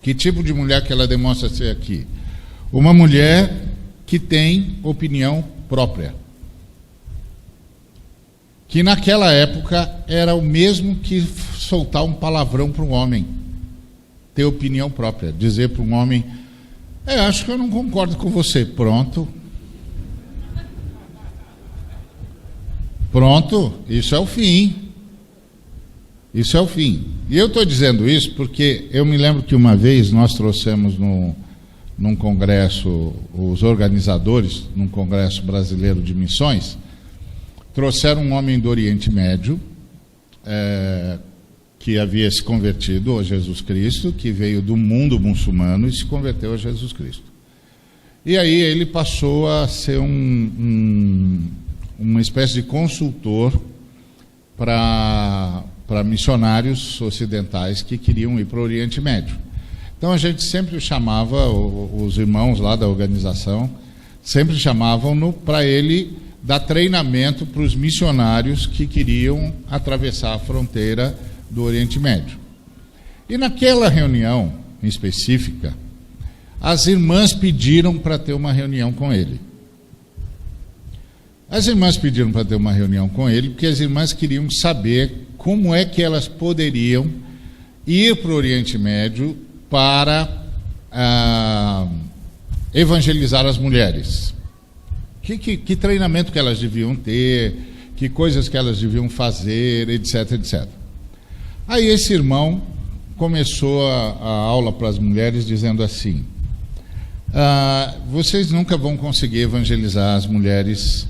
Que tipo de mulher que ela demonstra ser aqui? Uma mulher que tem opinião própria. Que naquela época era o mesmo que soltar um palavrão para um homem. Ter opinião própria. Dizer para um homem: acho que eu não concordo com você. Pronto. Pronto, isso é o fim. Isso é o fim. E eu estou dizendo isso porque eu me lembro que uma vez nós trouxemos num congresso, os organizadores, num congresso brasileiro de missões, trouxeram um homem do Oriente Médio, que havia se convertido a Jesus Cristo, que veio do mundo muçulmano e se converteu a Jesus Cristo. E aí ele passou a ser uma espécie de consultor para missionários ocidentais que queriam ir para o Oriente Médio. Então a gente sempre chamava, os irmãos lá da organização, sempre chamavam-no para ele dar treinamento para os missionários que queriam atravessar a fronteira do Oriente Médio. E naquela reunião em específica, as irmãs pediram para ter uma reunião com ele. As irmãs pediram para ter uma reunião com ele porque as irmãs queriam saber como é que elas poderiam ir para o Oriente Médio para evangelizar as mulheres. Que treinamento que elas deviam ter, que coisas que elas deviam fazer, etc, etc. Aí esse irmão começou a aula para as mulheres dizendo assim: vocês nunca vão conseguir evangelizar as mulheres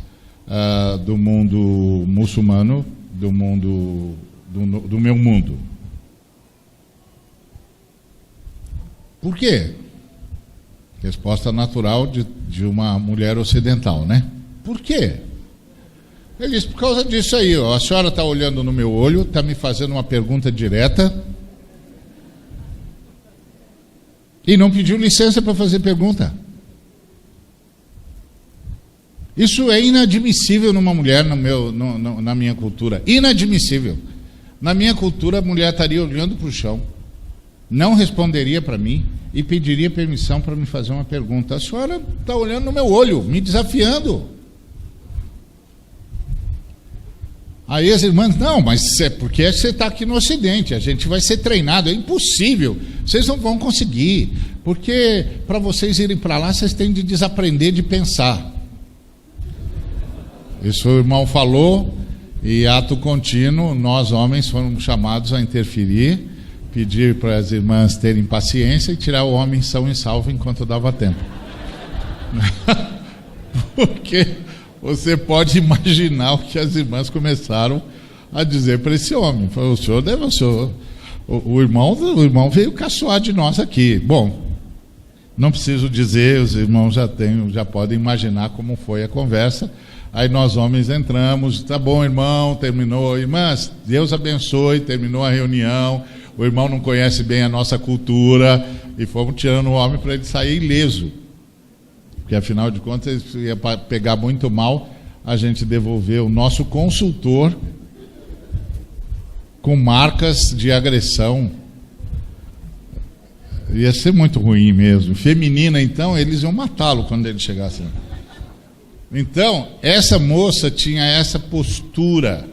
do mundo muçulmano, do meu mundo. Por quê? Resposta natural de uma mulher ocidental, né? Por quê? Ele disse: por causa disso aí, ó, a senhora está olhando no meu olho, está me fazendo uma pergunta direta e não pediu licença para fazer pergunta. Isso é inadmissível numa mulher na minha cultura. Inadmissível. Na minha cultura, a mulher estaria olhando para o chão, não responderia para mim e pediria permissão para me fazer uma pergunta. A senhora está olhando no meu olho, me desafiando. Aí as irmãs: não, mas é porque você está aqui no Ocidente, a gente vai ser treinado. É impossível, vocês não vão conseguir, porque para vocês irem para lá, vocês têm de desaprender de pensar. Isso o irmão falou, e ato contínuo, nós homens fomos chamados a interferir, pedir para as irmãs terem paciência e tirar o homem são e salvo enquanto dava tempo. Porque você pode imaginar o que as irmãs começaram a dizer para esse homem. Falou: o irmão veio caçoar de nós aqui. Bom, não preciso dizer, os irmãos já podem imaginar como foi a conversa. Aí nós homens entramos: tá bom, irmão, terminou. Irmãs, Deus abençoe, terminou a reunião. O irmão não conhece bem a nossa cultura, e fomos tirando o homem para ele sair ileso, porque afinal de contas ia pegar muito mal a gente devolver o nosso consultor com marcas de agressão. Ia ser muito ruim mesmo. Feminina, então, eles iam matá-lo quando ele chegasse lá. Então, essa moça tinha essa postura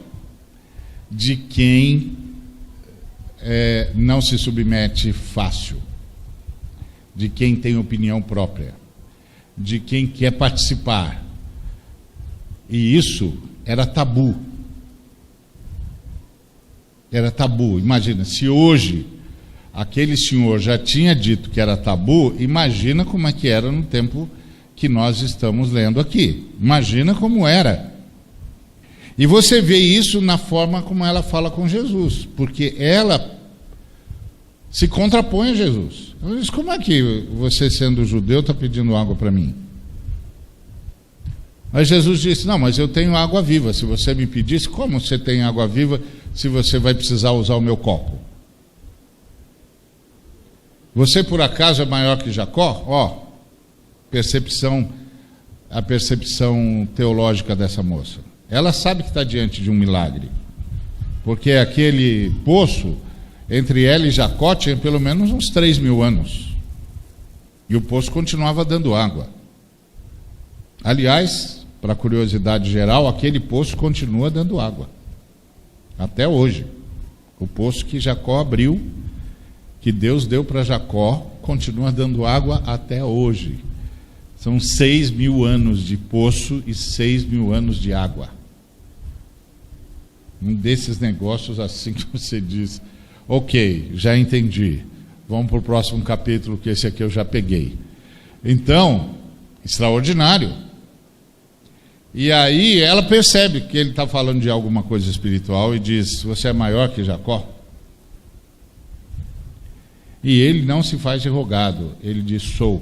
de quem não se submete fácil, de quem tem opinião própria, de quem quer participar. E isso era tabu. Era tabu. Imagina, se hoje aquele senhor já tinha dito que era tabu, imagina como é que era no tempo que nós estamos lendo aqui. Imagina como era. E você vê isso na forma como ela fala com Jesus, porque ela se contrapõe a Jesus. Ela diz: como é que você, sendo judeu, está pedindo água para mim? Aí Jesus disse: não, mas eu tenho água viva. Se você me pedisse, como você tem água viva se você vai precisar usar o meu copo? Você por acaso é maior que Jacó? Ó, a percepção teológica dessa moça. Ela sabe que está diante de um milagre, porque aquele poço Entre ela e Jacó tinha pelo menos uns 3.000 anos. E o poço continuava dando água. Aliás, para curiosidade geral, aquele poço continua dando água. Até hoje. O poço que Jacó abriu, que Deus deu para Jacó, continua dando água até hoje. São 6.000 anos de poço e 6.000 anos de água. Um desses negócios assim que você diz, ok, já entendi, vamos para o próximo capítulo, que esse aqui eu já peguei. Então, extraordinário. E aí ela percebe que ele está falando de alguma coisa espiritual e diz, você é maior que Jacó? E ele não se faz de rogado, ele diz, sou.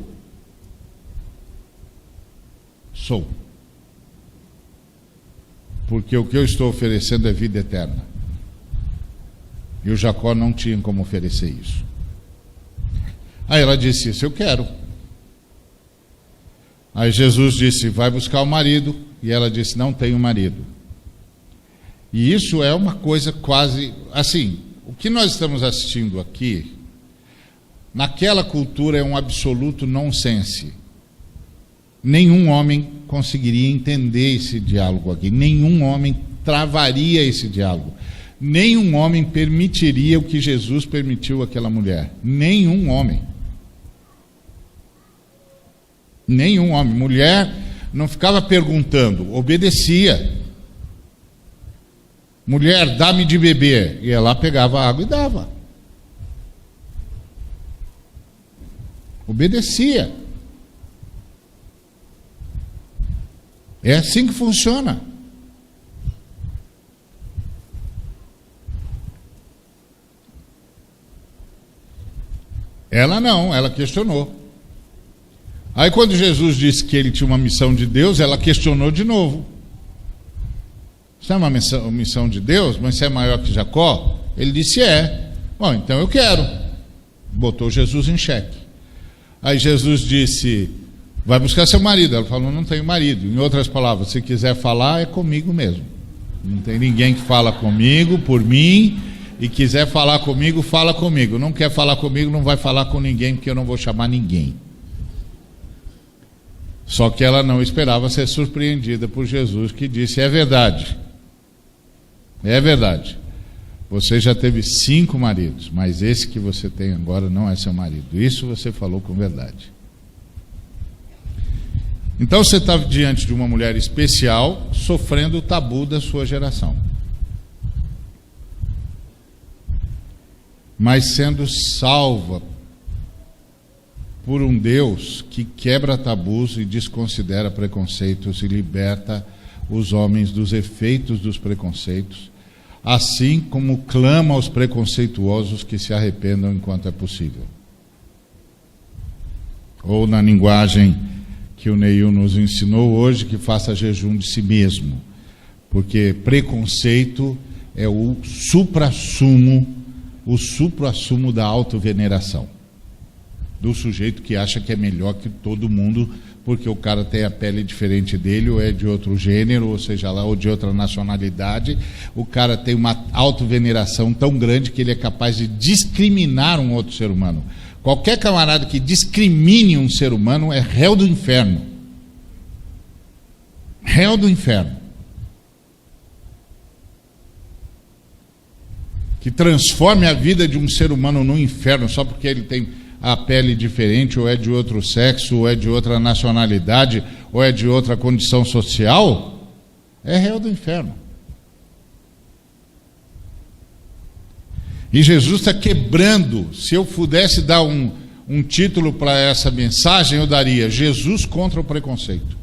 Porque o que eu estou oferecendo é vida eterna. E o Jacó não tinha como oferecer isso. Aí ela disse, isso eu quero. Aí Jesus disse, vai buscar o marido. E ela disse, não tenho marido. E isso é uma coisa quase assim, o que nós estamos assistindo aqui, naquela cultura é um absoluto nonsense. Nenhum homem conseguiria entender esse diálogo aqui. Nenhum homem travaria esse diálogo. Nenhum homem permitiria o que Jesus permitiu àquela mulher. Nenhum homem. Nenhum homem. Mulher não ficava perguntando, obedecia. Mulher, dá-me de beber. E ela pegava a água e dava. Obedecia. É assim que funciona. Ela não, ela questionou. Aí quando Jesus disse que ele tinha uma missão de Deus, ela questionou de novo. Isso é uma missão de Deus, mas você é maior que Jacó? Ele disse, é. Bom, então eu quero. Botou Jesus em xeque. Aí Jesus disse, vai buscar seu marido. Ela falou, não tenho marido. Em outras palavras, se quiser falar, é comigo mesmo. Não tem ninguém que fala comigo, por mim, e quiser falar comigo, fala comigo. Não quer falar comigo, não vai falar com ninguém, porque eu não vou chamar ninguém. Só que ela não esperava ser surpreendida por Jesus, que disse, é verdade. É verdade. Você já teve 5 maridos, mas esse que você tem agora não é seu marido. Isso você falou com verdade. Então você está diante de uma mulher especial, sofrendo o tabu da sua geração. Mas sendo salva por um Deus que quebra tabus e desconsidera preconceitos e liberta os homens dos efeitos dos preconceitos, assim como clama aos preconceituosos que se arrependam enquanto é possível. Ou na linguagem que o Neil nos ensinou hoje, que faça jejum de si mesmo, porque preconceito é o suprassumo da autoveneração, do sujeito que acha que é melhor que todo mundo, porque o cara tem a pele diferente dele, ou é de outro gênero, ou seja lá, ou de outra nacionalidade. O cara tem uma autoveneração tão grande que ele é capaz de discriminar um outro ser humano. Qualquer camarada que discrimine um ser humano é réu do inferno. Réu do inferno. Que transforme a vida de um ser humano no inferno só porque ele tem a pele diferente, ou é de outro sexo, ou é de outra nacionalidade, ou é de outra condição social, é réu do inferno. E Jesus está quebrando. Se eu pudesse dar um título para essa mensagem, eu daria Jesus contra o preconceito.